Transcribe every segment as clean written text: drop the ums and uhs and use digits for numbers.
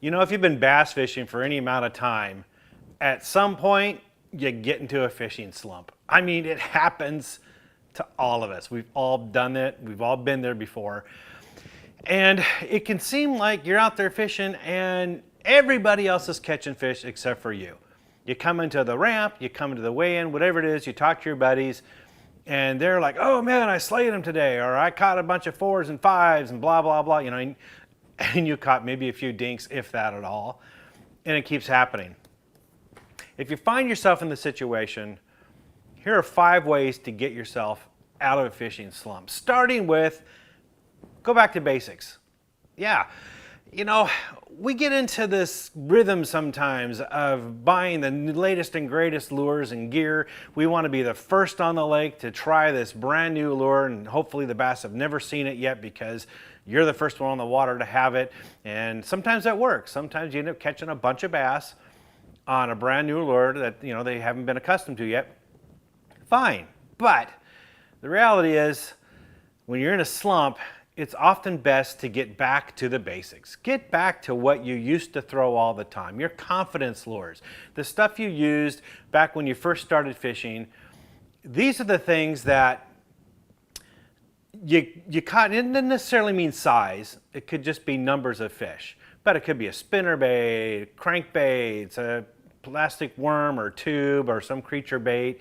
You know, if you've been bass fishing for any amount of time, at some point you get into a fishing slump. I mean, it happens to all of us. We've all done it. We've all been there before. And it can seem like you're out there fishing and everybody else is catching fish except for you. You come into the ramp, you come into the weigh-in, whatever it is, you talk to your buddies, and they're like, oh man, I slayed him today, or I caught a bunch of 4s and 5s and blah, blah, blah, you know, and you caught maybe a few dinks, if that at all, and it keeps happening. If you find yourself in the situation, here are 5 ways to get yourself out of a fishing slump. Starting with, go back to basics. Yeah, you know, we get into this rhythm sometimes of buying the latest and greatest lures and gear. We want to be the first on the lake to try this brand new lure, and hopefully the bass have never seen it yet because you're the first one on the water to have it. And sometimes that works. Sometimes you end up catching a bunch of bass on a brand new lure that, you know, they haven't been accustomed to yet. Fine, but the reality is when you're in a slump, it's often best to get back to the basics. Get back to what you used to throw all the time, your confidence lures, the stuff you used back when you first started fishing. These are the things that you caught. It doesn't necessarily mean size. It could just be numbers of fish. But it could be a spinnerbait, crankbaits, a plastic worm or tube or some creature bait,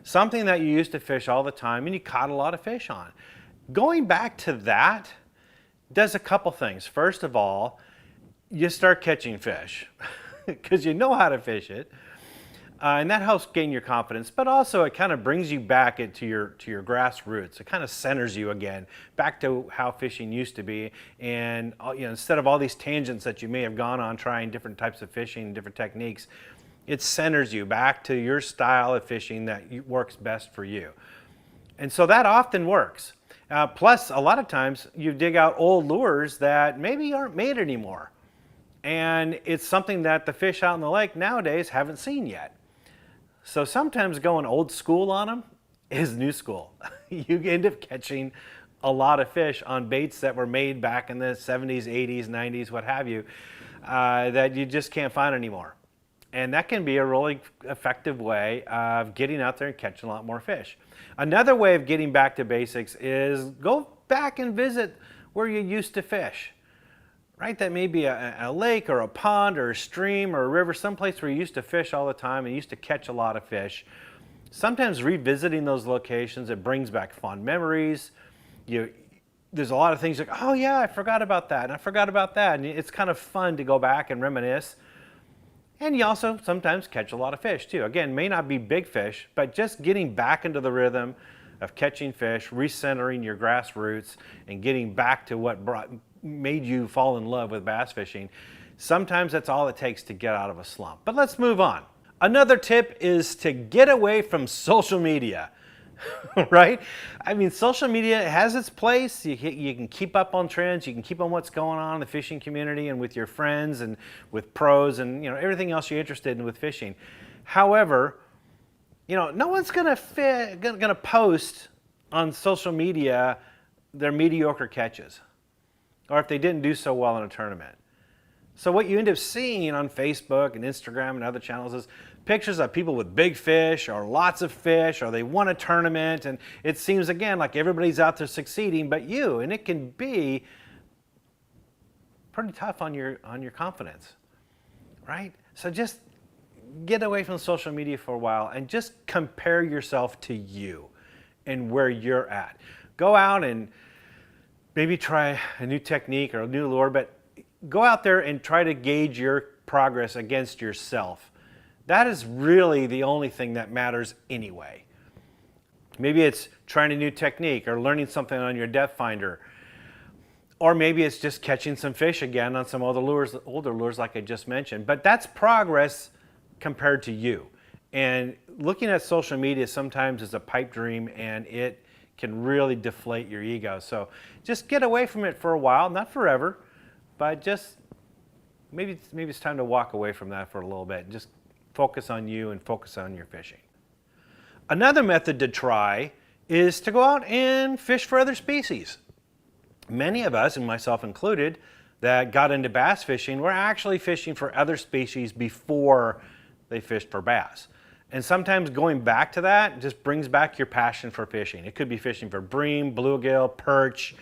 something that you used to fish all the time and you caught a lot of fish on. Going back to that does a couple things. First of all, you start catching fish because you know how to fish it. And that helps gain your confidence, but also it kind of brings you back into your grassroots. It kind of centers you again back to how fishing used to be. And you know, instead of all these tangents that you may have gone on trying different types of fishing, different techniques, it centers you back to your style of fishing that works best for you. And so that often works. Plus, a lot of times you dig out old lures that maybe aren't made anymore. And it's something that the fish out in the lake nowadays haven't seen yet. So sometimes going old school on them is new school. You end up catching a lot of fish on baits that were made back in the 70s, 80s, 90s, what have you, that you just can't find anymore. And that can be a really effective way of getting out there and catching a lot more fish. Another way of getting back to basics is go back and visit where you used to fish. Right? That may be a lake or a pond or a stream or a river, someplace where you used to fish all the time and used to catch a lot of fish. Sometimes revisiting those locations, it brings back fond memories. There's a lot of things like, oh yeah, I forgot about that and I forgot about that. And it's kind of fun to go back and reminisce. And you also sometimes catch a lot of fish too. Again, may not be big fish, but just getting back into the rhythm of catching fish, recentering your grassroots, and getting back to what made you fall in love with bass fishing. Sometimes that's all it takes to get out of a slump. But let's move on. Another tip is to get away from social media. Right? I mean, social media has its place. You can keep up on trends. You can keep on what's going on in the fishing community and with your friends and with pros and, you know, everything else you're interested in with fishing. However, you know, no one's gonna post on social media their mediocre catches, or if they didn't do so well in a tournament. So what you end up seeing on Facebook and Instagram and other channels is pictures of people with big fish or lots of fish, or they won a tournament, and it seems again like everybody's out there succeeding but you, and it can be pretty tough on your confidence, right? So just get away from social media for a while and just compare yourself to you and where you're at. Go out and maybe try a new technique or a new lure, but go out there and try to gauge your progress against yourself. That is really the only thing that matters anyway. Maybe it's trying a new technique or learning something on your depth finder. Or maybe it's just catching some fish again on some older lures like I just mentioned. But that's progress compared to you. And looking at social media sometimes is a pipe dream, and it can really deflate your ego. So just get away from it for a while, not forever, but just maybe it's time to walk away from that for a little bit and just focus on you and focus on your fishing. Another method to try is to go out and fish for other species. Many of us, and myself included, that got into bass fishing were actually fishing for other species before they fished for bass. And sometimes going back to that just brings back your passion for fishing. It could be fishing for bream, bluegill, perch,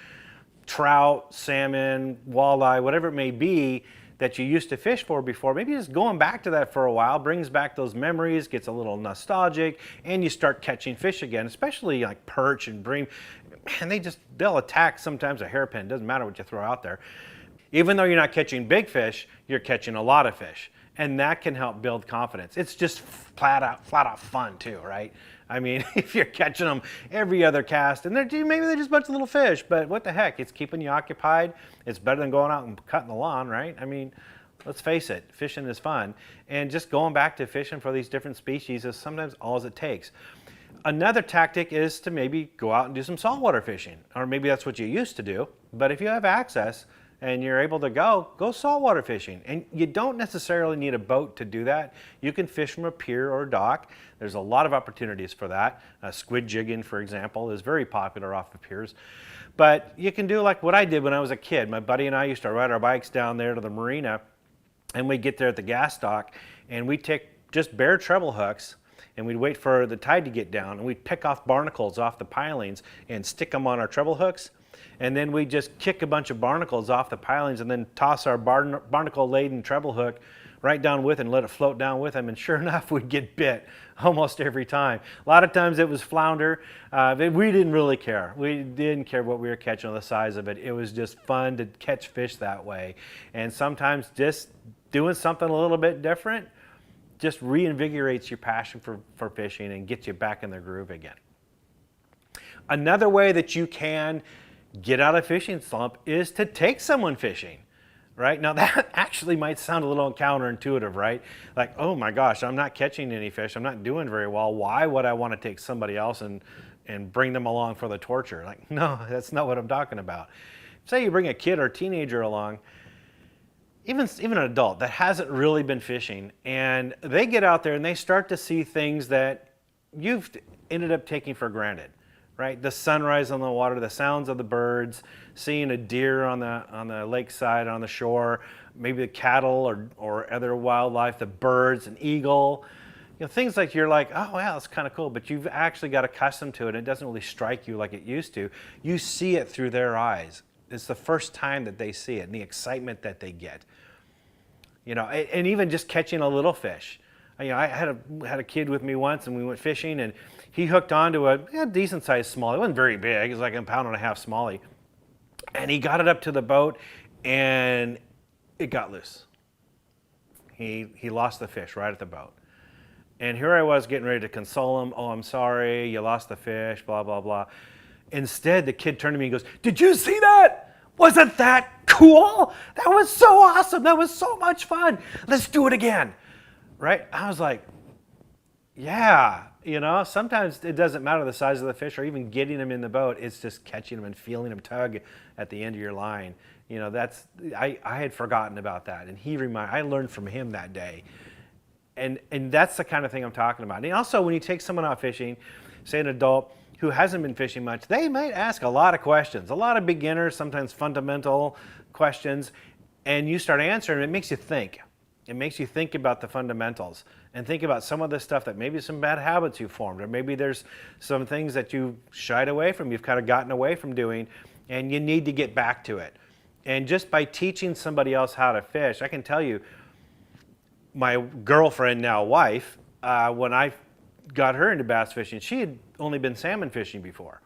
trout, salmon, walleye, whatever it may be that you used to fish for before. Maybe just going back to that for a while brings back those memories, gets a little nostalgic, and you start catching fish again, especially like perch and bream. Man, they'll attack sometimes a hairpin. Doesn't matter what you throw out there. Even though you're not catching big fish, you're catching a lot of fish. And that can help build confidence. It's just flat out fun too, right? I mean, if you're catching them every other cast, and maybe they're just a bunch of little fish, but what the heck? It's keeping you occupied. It's better than going out and cutting the lawn, right? I mean, let's face it, fishing is fun. And just going back to fishing for these different species is sometimes all it takes. Another tactic is to maybe go out and do some saltwater fishing, or maybe that's what you used to do. But if you have access, and you're able to go saltwater fishing. And you don't necessarily need a boat to do that. You can fish from a pier or a dock. There's a lot of opportunities for that. Squid jigging, for example, is very popular off of piers. But you can do like what I did when I was a kid. My buddy and I used to ride our bikes down there to the marina, and we'd get there at the gas dock, and we'd take just bare treble hooks, and we'd wait for the tide to get down, and we'd pick off barnacles off the pilings and stick them on our treble hooks. And then we just kick a bunch of barnacles off the pilings and then toss our barnacle-laden treble hook right down with it and let it float down with them. And sure enough, we'd get bit almost every time. A lot of times it was flounder. We didn't really care. We didn't care what we were catching or the size of it. It was just fun to catch fish that way. And sometimes just doing something a little bit different just reinvigorates your passion for fishing and gets you back in the groove again. Another way that you can get out of fishing slump is to take someone fishing, right? Now that actually might sound a little counterintuitive, right? Like, oh my gosh, I'm not catching any fish. I'm not doing very well. Why would I want to take somebody else and bring them along for the torture? Like, no, that's not what I'm talking about. Say you bring a kid or teenager along, even an adult that hasn't really been fishing, and they get out there and they start to see things that you've ended up taking for granted. Right, the sunrise on the water, the sounds of the birds, seeing a deer on the lakeside, on the shore, maybe the cattle or other wildlife, the birds, an eagle, things like you're like, oh wow, that's kind of cool, but you've actually got accustomed to it, and it doesn't really strike you like it used to. You see it through their eyes. It's the first time that they see it, and the excitement that they get. And even just catching a little fish. I had a kid with me once, and we went fishing, and he hooked onto a decent sized smallie. It wasn't very big. It was like a 1.5 pound smallie. And he got it up to the boat, and it got loose. He lost the fish right at the boat. And here I was getting ready to console him. Oh, I'm sorry, you lost the fish, blah, blah, blah. Instead, the kid turned to me and goes, "Did you see that? Wasn't that cool? That was so awesome. That was so much fun. Let's do it again." Right? I was like, yeah. Sometimes it doesn't matter the size of the fish or even getting them in the boat. It's just catching them and feeling them tug at the end of your line. I had forgotten about that, and I learned from him that day. And that's the kind of thing I'm talking about. And also, when you take someone out fishing, say an adult who hasn't been fishing much, they might ask a lot of questions, a lot of beginners, sometimes fundamental questions, and you start answering, it makes you think. It makes you think about the fundamentals and think about some of the stuff that maybe some bad habits you formed, or maybe there's some things that you shied away from, you've kind of gotten away from doing, and you need to get back to it. And just by teaching somebody else how to fish, I can tell you, my girlfriend, now wife, when I got her into bass fishing, she had only been salmon fishing before,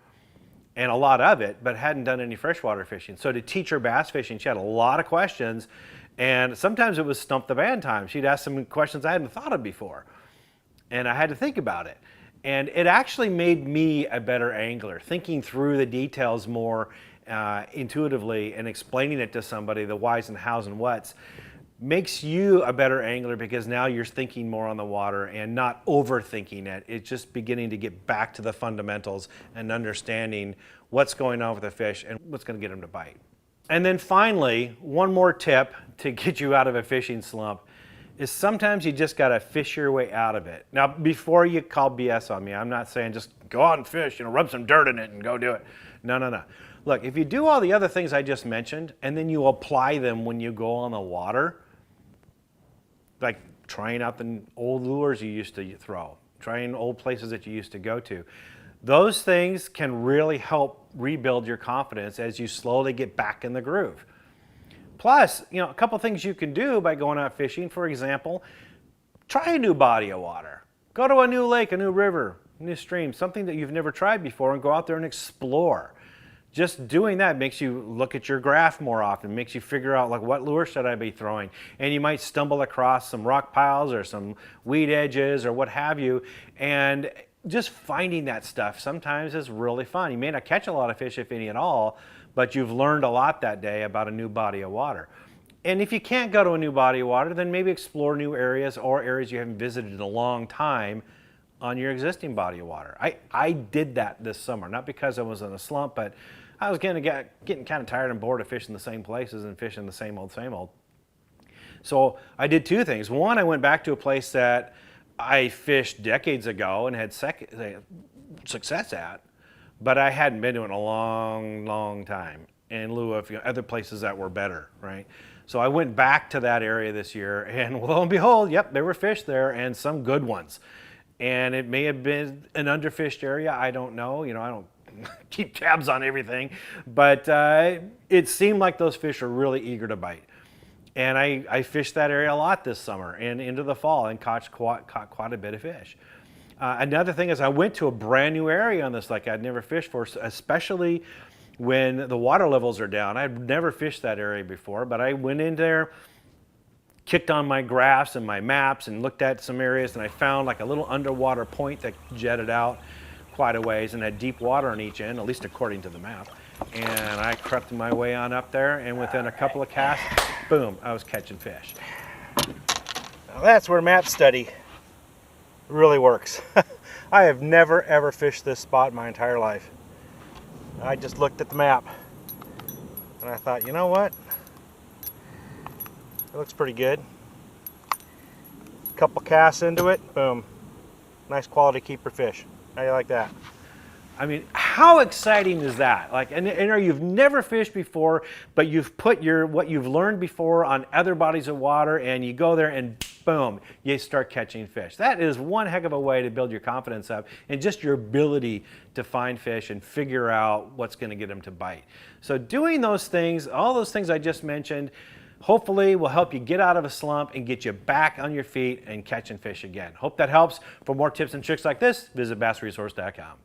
and a lot of it, but hadn't done any freshwater fishing. So to teach her bass fishing, she had a lot of questions. And sometimes it was stump the man time. She'd ask some questions I hadn't thought of before. And I had to think about it. And it actually made me a better angler, thinking through the details more intuitively and explaining it to somebody, the whys and hows and whats, makes you a better angler because now you're thinking more on the water and not overthinking it. It's just beginning to get back to the fundamentals and understanding what's going on with the fish and what's going to get them to bite. And then finally, one more tip to get you out of a fishing slump is sometimes you just got to fish your way out of it. Now, before you call BS on me, I'm not saying just go out and fish, rub some dirt in it and go do it. No. Look, if you do all the other things I just mentioned and then you apply them when you go on the water, like trying out the old lures you used to throw, trying old places that you used to go to, those things can really help rebuild your confidence as you slowly get back in the groove. Plus, you know, a couple things you can do by going out fishing. For example, try a new body of water. Go to a new lake, a new river, a new stream, something that you've never tried before, and go out there and explore. Just doing that makes you look at your graph more often, makes you figure out like what lure should I be throwing. And you might stumble across some rock piles or some weed edges or what have you. And just finding that stuff sometimes is really fun. You may not catch a lot of fish, if any at all, but you've learned a lot that day about a new body of water. And if you can't go to a new body of water, then maybe explore new areas or areas you haven't visited in a long time on your existing body of water. I did that this summer, not because I was in a slump, but I was getting kind of tired and bored of fishing the same places and fishing the same old, same old. So I did two things. One, I went back to a place that I fished decades ago and had success at, but I hadn't been to in a long, long time in lieu of other places that were better, right? So I went back to that area this year, and lo and behold, yep, there were fish there and some good ones. And it may have been an underfished area, I don't know. You know, I don't keep tabs on everything, but it seemed like those fish are really eager to bite. And I fished that area a lot this summer and into the fall and caught quite a bit of fish. Another thing is I went to a brand new area on this lake I'd never fished for, especially when the water levels are down. I'd never fished that area before, but I went in there, kicked on my graphs and my maps and looked at some areas, and I found like a little underwater point that jetted out quite a ways and had deep water on each end, at least according to the map. And I crept my way on up there, and within a couple of casts, boom, I was catching fish. Now that's where map study really works. I have never ever fished this spot in my entire life. I just looked at the map and I thought, you know what? It looks pretty good. Couple casts into it, boom. Nice quality keeper fish. How do you like that? I mean, how exciting is that? Like, and you've never fished before, but you've put what you've learned before on other bodies of water, and you go there and boom, you start catching fish. That is one heck of a way to build your confidence up and just your ability to find fish and figure out what's going to get them to bite. So doing those things, all those things I just mentioned, hopefully will help you get out of a slump and get you back on your feet and catching fish again. Hope that helps. For more tips and tricks like this, visit bassresource.com.